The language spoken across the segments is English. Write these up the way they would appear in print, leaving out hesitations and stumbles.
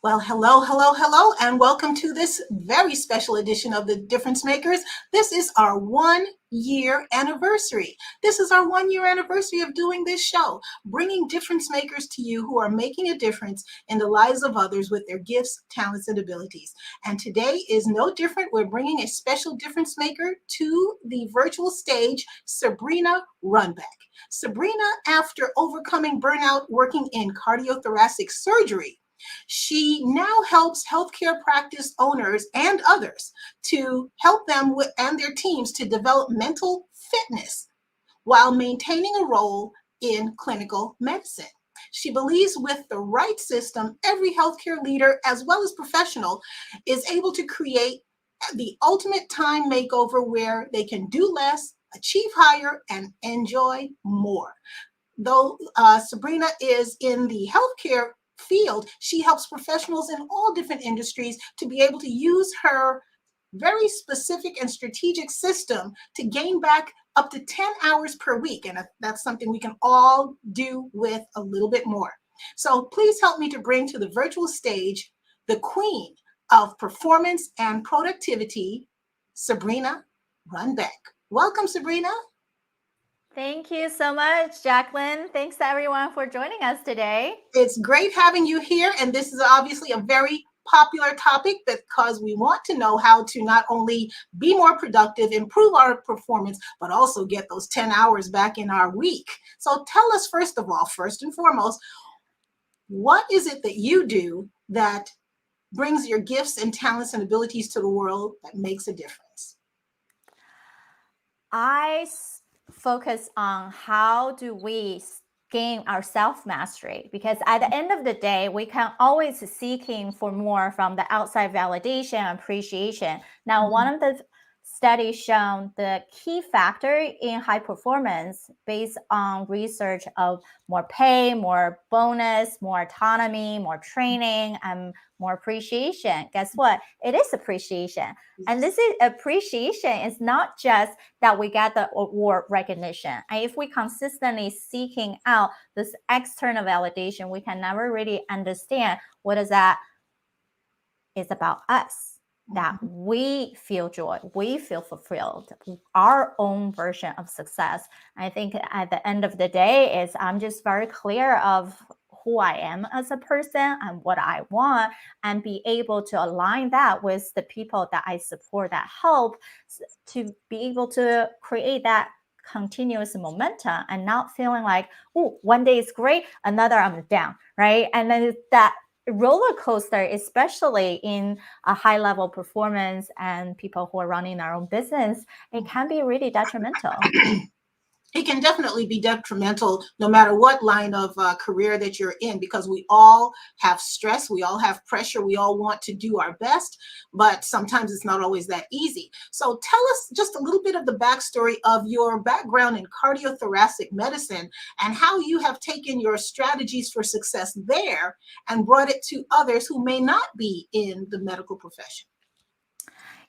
Well, hello, hello, hello, and welcome to this very special edition of the Difference Makers. This is our 1 year anniversary. This is our 1 year anniversary of doing this show, bringing difference makers to you who are making a difference in the lives of others with their gifts, talents, and abilities. And today is no different. We're bringing a special difference maker to the virtual stage, Sabrina Runbeck. Sabrina, after overcoming burnout working in cardiothoracic surgery, she now helps healthcare practice owners and others to help them and their teams to develop mental fitness while maintaining a role in clinical medicine. She believes with the right system, every healthcare leader as well as professional is able to create the ultimate time makeover where they can do less, achieve higher, and enjoy more. Though Sabrina is in the healthcare field, she helps professionals in all different industries to be able to use her very specific and strategic system to gain back up to 10 hours per week. And that's something we can all do with a little bit more. So please help me to bring to the virtual stage the queen of performance and productivity, Sabrina Runbeck. Welcome, Sabrina. Thank you so much, Jacqueline. Thanks everyone for joining us today. It's great having you here. And this is obviously a very popular topic because we want to know how to not only be more productive, improve our performance, but also get those 10 hours back in our week. So tell us, first of all, first and foremost, what is it that you do that brings your gifts and talents and abilities to the world that makes a difference? I focus on how do we gain our self-mastery, because at the end of the day, we can always seeking for more from the outside validation and appreciation. Now, one of the studies shown the key factor in high performance based on research of more pay, more bonus, more autonomy, more training, and more appreciation. Guess what? It is appreciation. And this is appreciation is not just that we get the award recognition. And if we consistently seeking out this external validation, we can never really understand what is that is about us. That we feel joy, we feel fulfilled, our own version of success. I think at the end of the day is I'm just very clear of who I am as a person and what I want, and be able to align that with the people that I support, that help to be able to create that continuous momentum and not feeling like, oh, one day is great, another I'm down, right? And then that roller coaster, especially in a high level performance and people who are running their own business, it can be really detrimental. It can definitely be detrimental no matter what line of career that you're in, because we all have stress, we all have pressure, we all want to do our best, but sometimes it's not always that easy. So tell us just a little bit of the backstory of your background in cardiothoracic medicine and how you have taken your strategies for success there and brought it to others who may not be in the medical profession.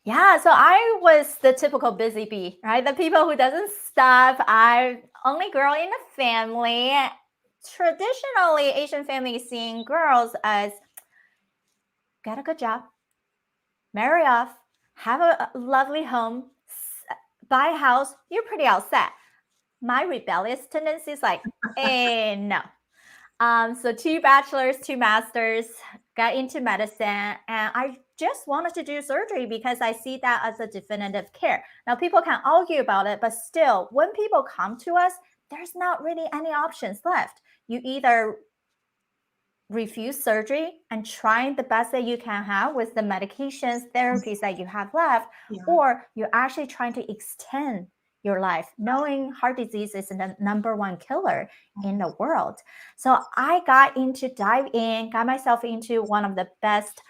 Yeah, so I was the typical busy bee, right? The people who doesn't stop. I only girl in the family. Traditionally, Asian families seeing girls as get a good job, marry off, have a lovely home, buy a house. You're pretty all set. My rebellious tendency is like, no. So 2 bachelors, 2 masters, got into medicine, and I just wanted to do surgery because I see that as a definitive care. Now, people can argue about it, but still, when people come to us, there's not really any options left. You either refuse surgery and trying the best that you can have with the medications, therapies that you have left, or you're actually trying to extend your life, knowing heart disease is the #1 killer in the world. So I got myself into one of the best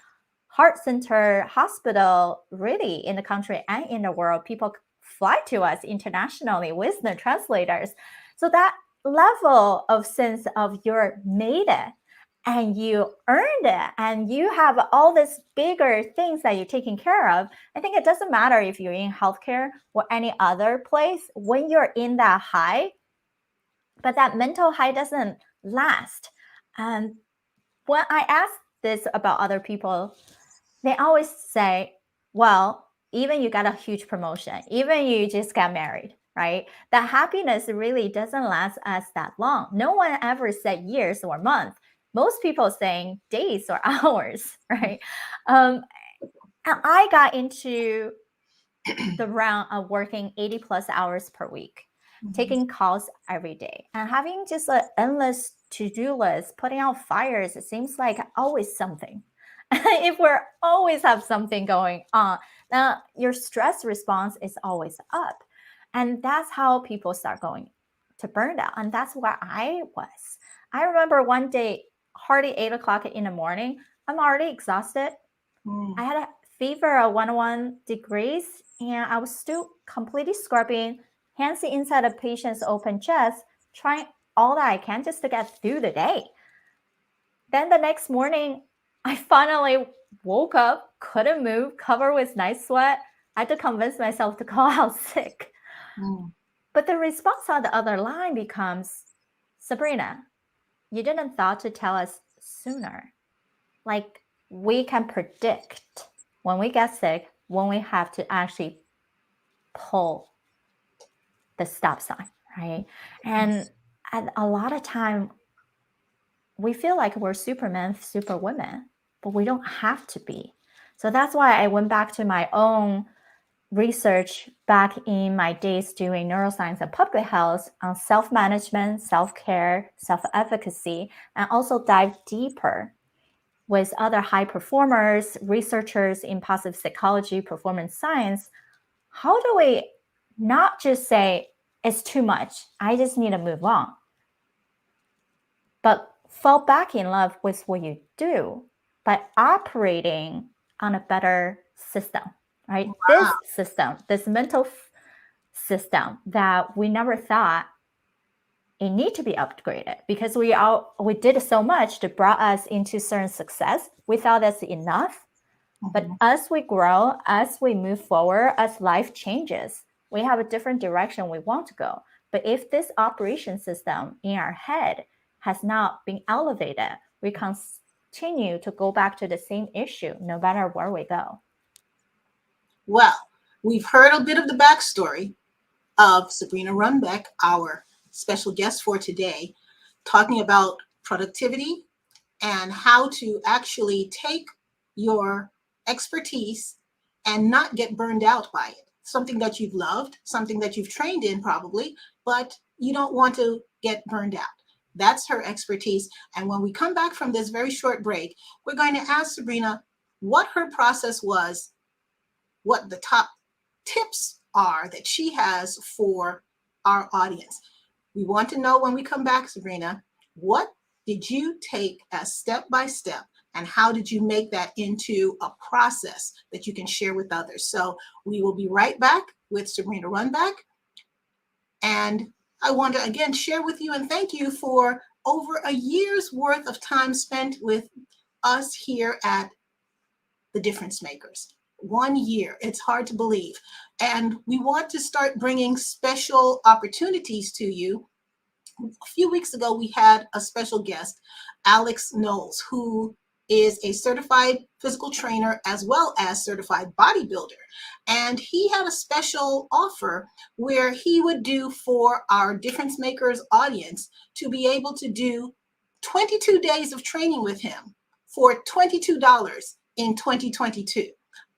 heart center hospital really in the country and in the world. People fly to us internationally with the translators. So that level of sense of you're made it and you earned it and you have all these bigger things that you're taking care of. I think it doesn't matter if you're in healthcare or any other place, when you're in that high, but that mental high doesn't last. And when I ask this about other people, they always say, well, even you got a huge promotion, even you just got married, right? That happiness really doesn't last us that long. No one ever said years or months. Most people saying days or hours, right? And I got into the round of working 80 plus hours per week, taking calls every day, and having just an endless to-do list, putting out fires. It seems like always something. If we're always have something going on, now your stress response is always up. And that's how people start going to burnout. And that's where I was. I remember one day, hardly 8 o'clock in the morning, I'm already exhausted. I had a fever of 101 degrees, and I was still completely scrubbing, hands inside a patient's open chest, trying all that I can just to get through the day. Then the next morning, I finally woke up, couldn't move, covered with nice sweat. I had to convince myself to call out sick. But the response on the other line becomes, Sabrina, you didn't thought to tell us sooner. Like, we can predict when we get sick, when we have to actually pull the stop sign, right? And a lot of time, we feel like we're Superman, Superwoman, but we don't have to be. So that's why I went back to my own research back in my days doing neuroscience and public health on self-management, self-care, self-efficacy, and also dive deeper with other high performers, researchers in positive psychology, performance science. How do we not just say, it's too much, I just need to move on, but fall back in love with what you do by operating on a better system, right? Wow. This system, this mental system that we never thought it need to be upgraded, because we did so much to brought us into certain success. We thought that's enough. But as we grow, as we move forward, as life changes, we have a different direction we want to go. But if this operation system in our head has not been elevated, we continue to go back to the same issue no matter where we go. Well, we've heard a bit of the backstory of Sabrina Runbeck, our special guest for today, talking about productivity and how to actually take your expertise and not get burned out by it. Something that you've loved, something that you've trained in probably, but you don't want to get burned out. That's her expertise. And when we come back from this very short break, we're going to ask Sabrina what her process was, what the top tips are that she has for our audience. We want to know when we come back, Sabrina, what did you take as step by step, and how did you make that into a process that you can share with others? So we will be right back with Sabrina Runbeck. And I want to again share with you and thank you for over a year's worth of time spent with us here at The Difference Makers. 1 year. It's hard to believe. And we want to start bringing special opportunities to you. A few weeks ago, we had a special guest, Alex Knowles, who is a certified physical trainer as well as certified bodybuilder. And he had a special offer where he would do for our Difference Makers audience to be able to do 22 days of training with him for $22 in 2022.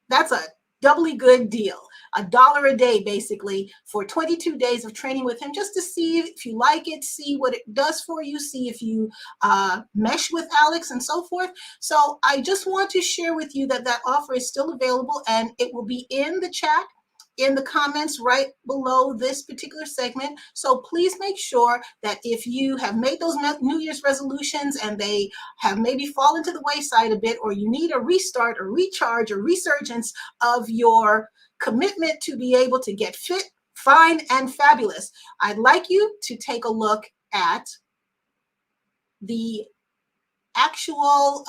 That's a doubly good deal. $1 a day, basically, for 22 days of training with him, just to see if you like it, see what it does for you, see if you mesh with Alex and so forth. So I just want to share with you that that offer is still available, and it will be in the chat, in the comments right below this particular segment. So please make sure that if you have made those New Year's resolutions and they have maybe fallen to the wayside a bit, or you need a restart or recharge or resurgence of your commitment to be able to get fit, fine, and fabulous, I'd like you to take a look at the actual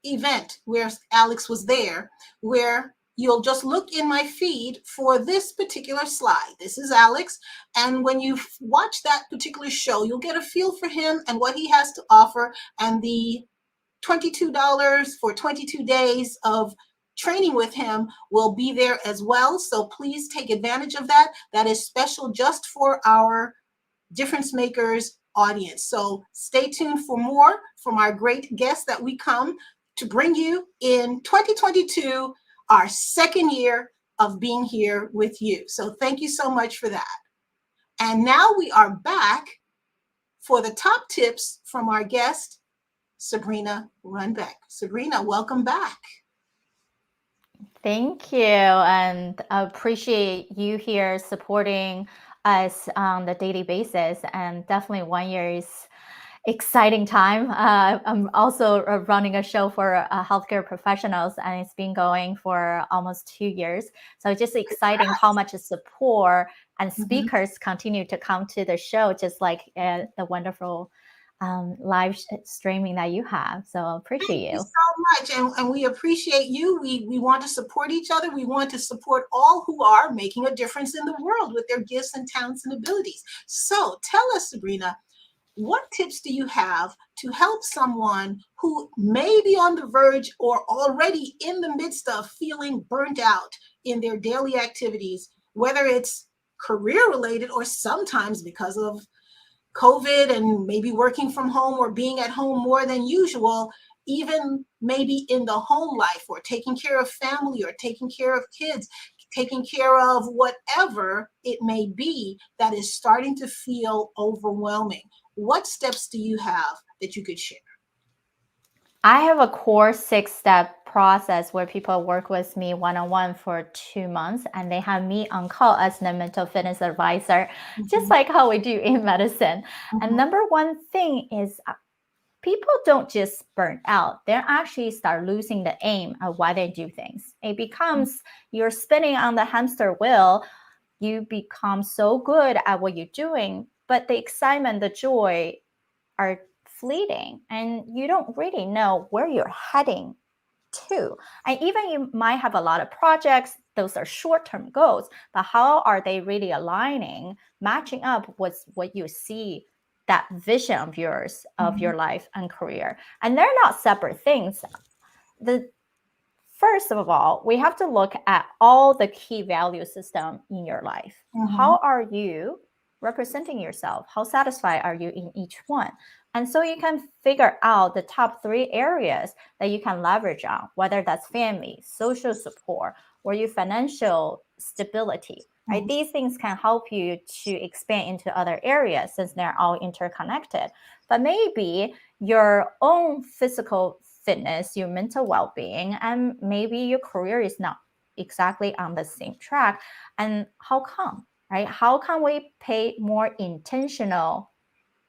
event where Alex was there, where you'll just look in my feed for this particular slide. This is Alex. And when you watch that particular show, you'll get a feel for him and what he has to offer and the $22 for 22 days of training with him will be there as well. So please take advantage of that. That is special just for our difference makers audience. So stay tuned for more from our great guests that we come to bring you in 2022, our second year of being here with you. So thank you so much for that. And now we are back for the top tips from our guest, Sabrina Runbeck. Sabrina, welcome back. Thank you, and I appreciate you here supporting us on the daily basis. And definitely 1 year is exciting time. I'm also running a show for healthcare professionals, and it's been going for almost 2 years. So it's just exciting how much support and speakers continue to come to the show, just like the wonderful live streaming that you have. So I appreciate you. Thank you so much. And we appreciate you. We want to support each other. We want to support all who are making a difference in the world with their gifts and talents and abilities. So tell us, Sabrina, what tips do you have to help someone who may be on the verge or already in the midst of feeling burnt out in their daily activities, whether it's career related or sometimes because of COVID and maybe working from home or being at home more than usual, even maybe in the home life or taking care of family or taking care of kids, taking care of whatever it may be that is starting to feel overwhelming. What steps do you have that you could share? I have a core 6-step process where people work with me one-on-one for 2 months, and they have me on call as the mental fitness advisor, just like how we do in medicine. And number one thing is people don't just burn out. They actually start losing the aim of why they do things. It becomes you're spinning on the hamster wheel. You become so good at what you're doing, but the excitement, the joy are fleeting, and you don't really know where you're heading to. And even you might have a lot of projects, those are short-term goals, but how are they really aligning, matching up with what you see, that vision of yours, of your life and career? And they're not separate things. First of all, we have to look at all the key value system in your life. How are you representing yourself? How satisfied are you in each one? And so you can figure out the top 3 areas that you can leverage on, whether that's family, social support, or your financial stability, right? These things can help you to expand into other areas since they're all interconnected. But maybe your own physical fitness, your mental well-being, and maybe your career is not exactly on the same track. And how come, right? How can we pay more intentional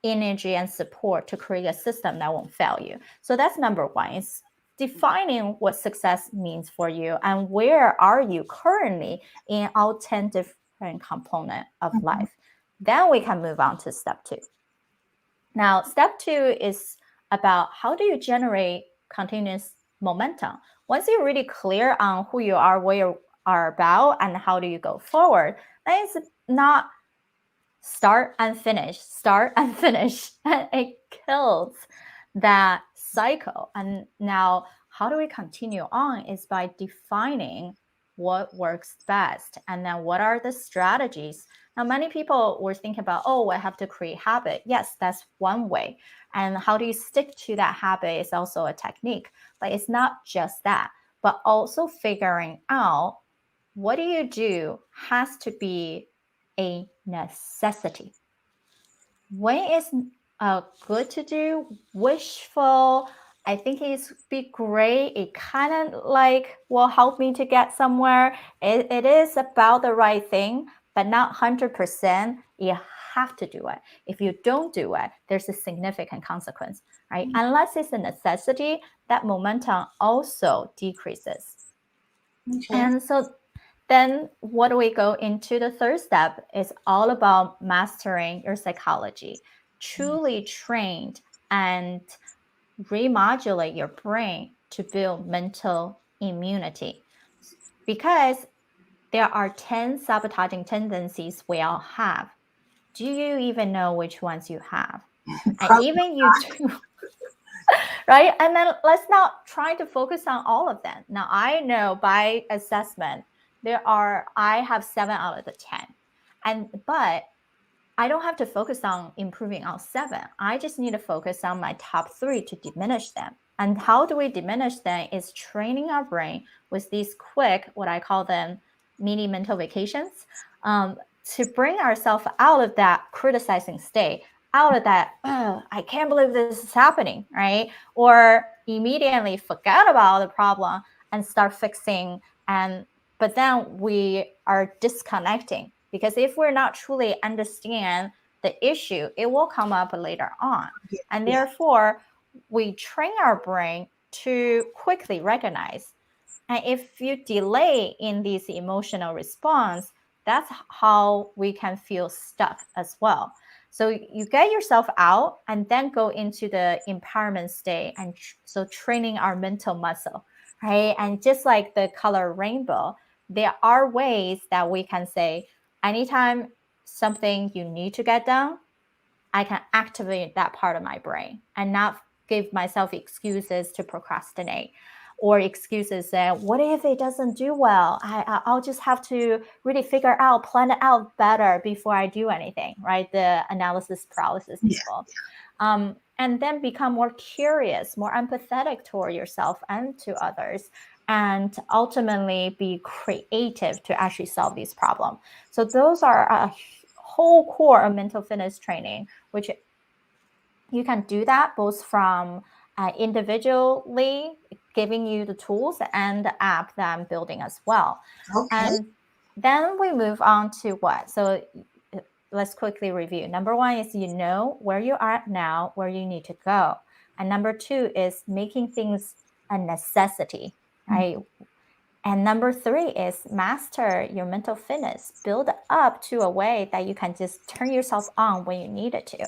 energy and support to create a system that won't fail you? So that's number one, is defining what success means for you and where are you currently in all 10 different components of life. Then we can move on to step 2. Now, step 2 is about how do you generate continuous momentum. Once you're really clear on who you are, what you are about, and how do you go forward, then it's not start and finish. It kills that cycle. And now how do we continue on is by defining what works best, and then what are the strategies. Now, many people were thinking about, oh, I have to create habit. Yes, that's one way. And how do you stick to that habit is also a technique. But it's not just that, but also figuring out what do you do has to be a necessity. When is good to do, wishful, I think it's be great. It kind of like will help me to get somewhere. It is about the right thing, but not 100%. You have to do it. If you don't do it, there's a significant consequence, right? Unless it's a necessity, that momentum also decreases. And so then what do we go into the third step is all about mastering your psychology, truly trained and remodulate your brain to build mental immunity. Because there are 10 sabotaging tendencies we all have. Do you even know which ones you have? And even you do, right? And then let's not try to focus on all of them. Now, I know by assessment, I have 7 out of the 10. But I don't have to focus on improving all 7. I just need to focus on my top 3 to diminish them. And how do we diminish them is training our brain with these quick, what I call them, mini mental vacations, to bring ourselves out of that criticizing state, out of that, oh, I can't believe this is happening, right? Or immediately forget about the problem and start fixing. But then we are disconnecting, because if we're not truly understand the issue, it will come up later on. And therefore, we train our brain to quickly recognize. And if you delay in this emotional response, that's how we can feel stuck as well. So you get yourself out and then go into the empowerment state. And so training our mental muscle, right? And just like the color rainbow, there are ways that we can say, anytime something you need to get done, I can activate that part of my brain and not give myself excuses to procrastinate, or excuses that, what if it doesn't do well? I'll just have to really plan it out better before I do anything, right? The analysis paralysis people. And then become more curious, more empathetic toward yourself and to others, and ultimately be creative to actually solve these problems. So those are a whole core of mental fitness training, which you can do that both from individually giving you the tools and the app that I'm building as well. Okay. And then we move on to what? So let's quickly review. Number 1 is where you are now, where you need to go. And number 2 is making things a necessity, right? And number 3 is master your mental fitness. Build up to a way that you can just turn yourself on when you need it to.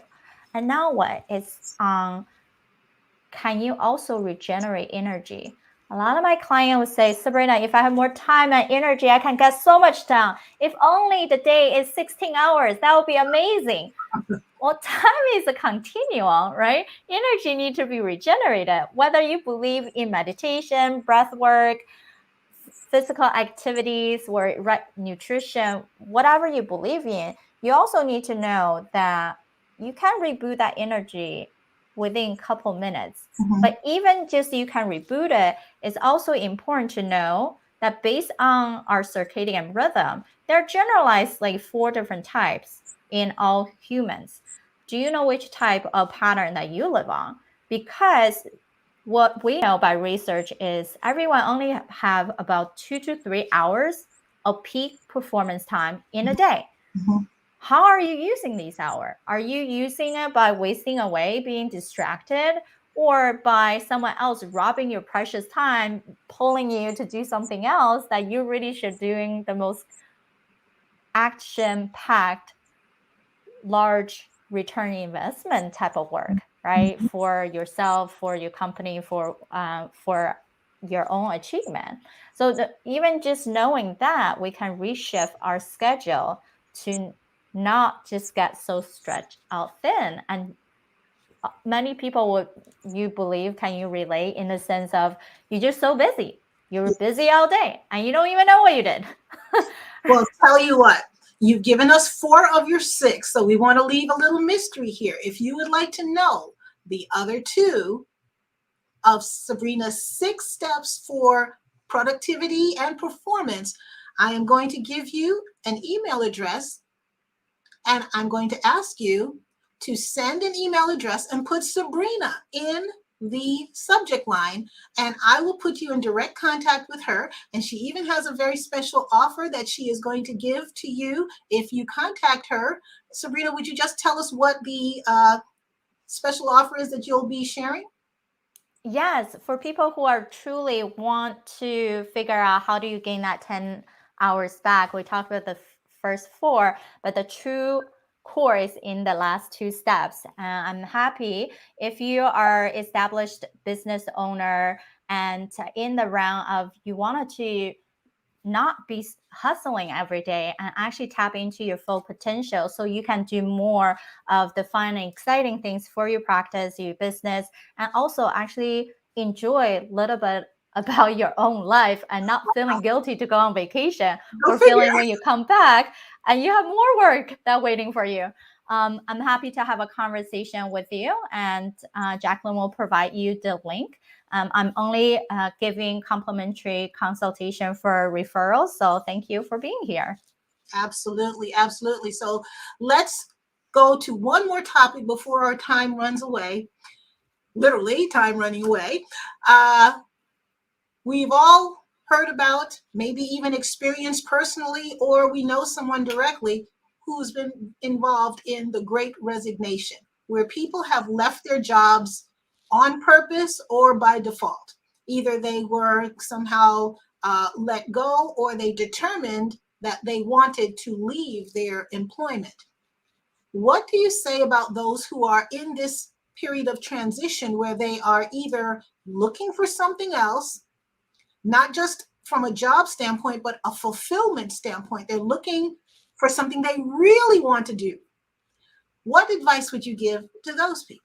And now what is can you also regenerate energy? A lot of my clients would say, Sabrina, if I have more time and energy, I can get so much done. If only the day is 16 hours, that would be amazing. Well, time is a continuum, right? Energy needs to be regenerated. Whether you believe in meditation, breath work, physical activities, or nutrition, whatever you believe in, you also need to know that you can reboot that energy within a couple minutes. But even just you can reboot it, it's also important to know that based on our circadian rhythm, there are generalized like 4 different types in all humans. Do you know which type of pattern that you live on? Because what we know by research is everyone only have about 2 to 3 hours of peak performance time in a day. How are you using these hours? Are you using it by wasting away, being distracted, or by someone else robbing your precious time, pulling you to do something else that you really should doing the most action-packed, large return investment type of work, right? For yourself, for your company, for your own achievement. So even just knowing that, we can reshift our schedule to not just get so stretched out thin. And many people would, you believe, can you relate in the sense of you're just so busy. You're busy all day and you don't even know what you did. Well, tell you what, you've given us 4 of your 6, so we want to leave a little mystery here. If you would like to know the other 2 of Sabrina's 6 steps for productivity and performance, I am going to give you an email address, and I'm going to ask you to send an email address and put Sabrina in the subject line, and I will put you in direct contact with her. And she even has a very special offer that she is going to give to you if you contact her. Sabrina, would you just tell us what the special offer is that you'll be sharing? Yes, for people who are truly want to figure out how do you gain that 10 hours back, we talked about the first 4, but the true core is in the last 2 steps. I'm happy if you are established business owner and in the round of you wanted to not be hustling every day and actually tap into your full potential so you can do more of the fun and exciting things for your practice, your business, and also actually enjoy a little bit about your own life and not feeling guilty to go on vacation Go or figure. feeling when you come back and you have more work that waiting for you. I'm happy to have a conversation with you, and Jacqueline will provide you the link. I'm only giving complimentary consultation for referrals. So thank you for being here. Absolutely, absolutely. So let's go to one more topic before our time runs away. Literally, time running away. We've all heard about, maybe even experienced personally, or we know someone directly who's been involved in the great resignation, where people have left their jobs on purpose or by default. Either they were somehow let go or they determined that they wanted to leave their employment. What do you say about those who are in this period of transition where they are either looking for something else, not just from a job standpoint, but a fulfillment standpoint? They're looking for something they really want to do. What advice would you give to those people?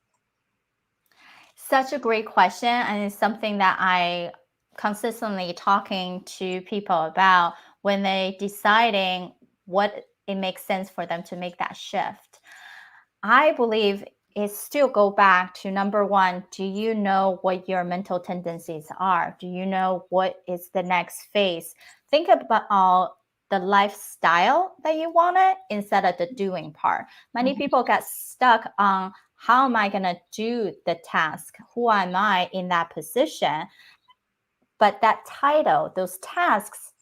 Such a great question, and it's something that I consistently talking to people about when they deciding what it makes sense for them to make that shift. I believe it still go back to number one, do you know what your mental tendencies are? Do you know what is the next phase? Think about all the lifestyle that you wanted instead of the doing part. Many people get stuck on how am I going to do the task? Who am I in that position? But that title, those tasks,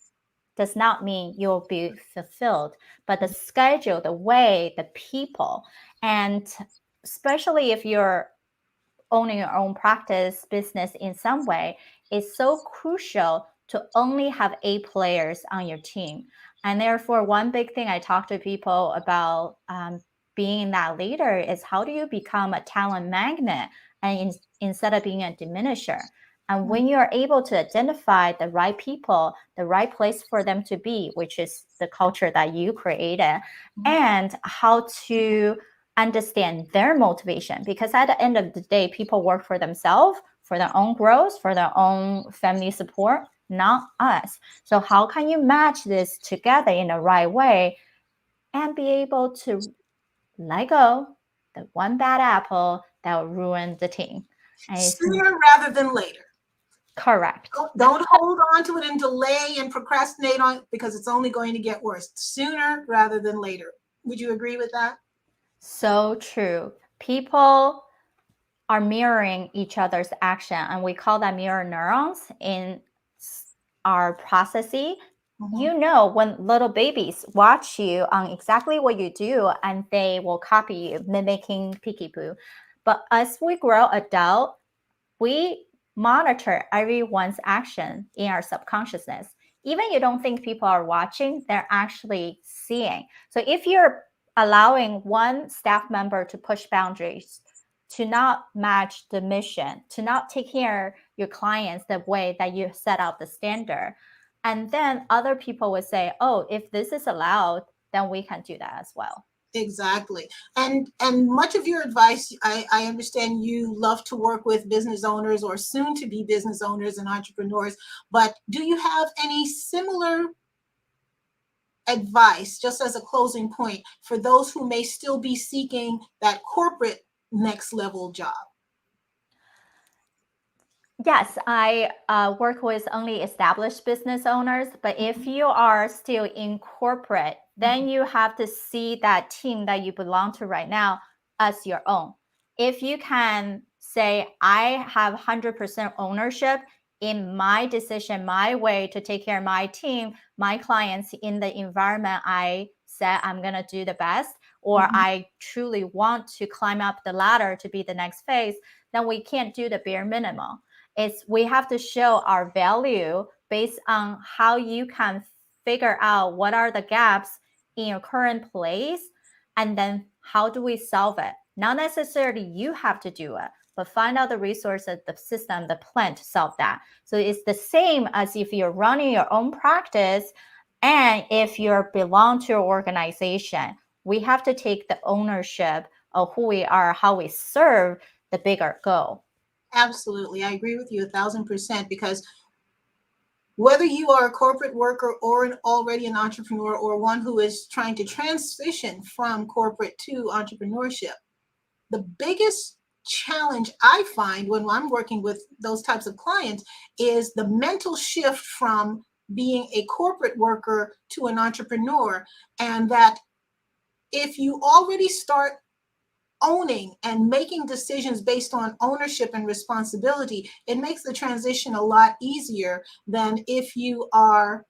does not mean you'll be fulfilled, but the schedule, the way, the people, and especially if you're owning your own practice business in some way, is so crucial to only have A players on your team. And therefore, one big thing I talk to people about being that leader is how do you become a talent magnet and instead of being a diminisher. And when you're able to identify the right people, the right place for them to be, which is the culture that you created, and how to understand their motivation, because at the end of the day, people work for themselves, for their own growth, for their own family support, not us. So how can you match this together in the right way and be able to let go the one bad apple that will ruin the team? And it's Sooner rather than later. correct. Don't hold on to it and delay and procrastinate on it, because it's only going to get worse. Sooner rather than later. Would you agree with that? So true. People are mirroring each other's action, and we call that mirror neurons in our processes. You know, when little babies watch you on exactly what you do, and they will copy you, mimicking peekaboo. But as we grow adult, we monitor everyone's action in our subconsciousness. Even you don't think people are watching, they're actually seeing. So if you're allowing one staff member to push boundaries, to not match the mission, to not take care of your clients the way that you set out the standard, and then other people would say, oh, if this is allowed, then we can do that as well. Exactly. And much of your advice, I understand you love to work with business owners or soon to be business owners and entrepreneurs, but do you have any similar advice, just as a closing point, for those who may still be seeking that corporate next level job? Yes, I work with only established business owners, but if you are still in corporate, then you have to see that team that you belong to right now as your own. If you can say, I have 100% ownership in my decision, my way to take care of my team, my clients in the environment I said I'm going to do the best, or I truly want to climb up the ladder to be the next phase, then we can't do the bare minimum. It's we have to show our value based on how you can figure out what are the gaps in your current place, and then how do we solve it. Not necessarily you have to do it, but find out the resources, the system, the plan to solve that. So it's the same as if you're running your own practice, and if you belong to your organization, we have to take the ownership of who we are, how we serve the bigger goal. Absolutely. I agree with you 1,000%, because whether you are a corporate worker or already an entrepreneur, or one who is trying to transition from corporate to entrepreneurship, the biggest challenge I find when I'm working with those types of clients is the mental shift from being a corporate worker to an entrepreneur. And that if you already start owning and making decisions based on ownership and responsibility, it makes the transition a lot easier than if you are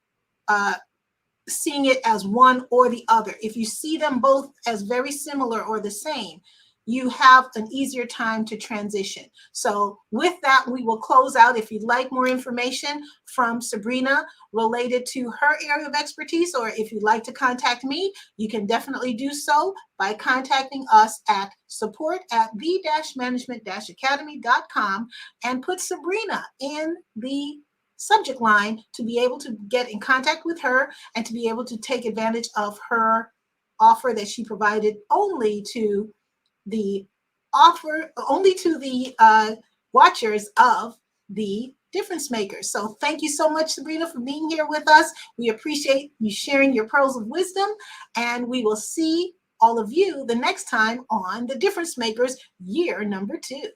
seeing it as one or the other. If you see them both as very similar or the same, you have an easier time to transition. So with that, we will close out. If you'd like more information from Sabrina related to her area of expertise, or if you'd like to contact me, you can definitely do so by contacting us at support@the-management-academy.com and put Sabrina in the subject line to be able to get in contact with her and to be able to take advantage of her offer that she provided only to the watchers of the Difference Makers. So thank you so much, Sabrina, for being here with us. We appreciate you sharing your pearls of wisdom, and we will see all of you the next time on the Difference Makers year number 2.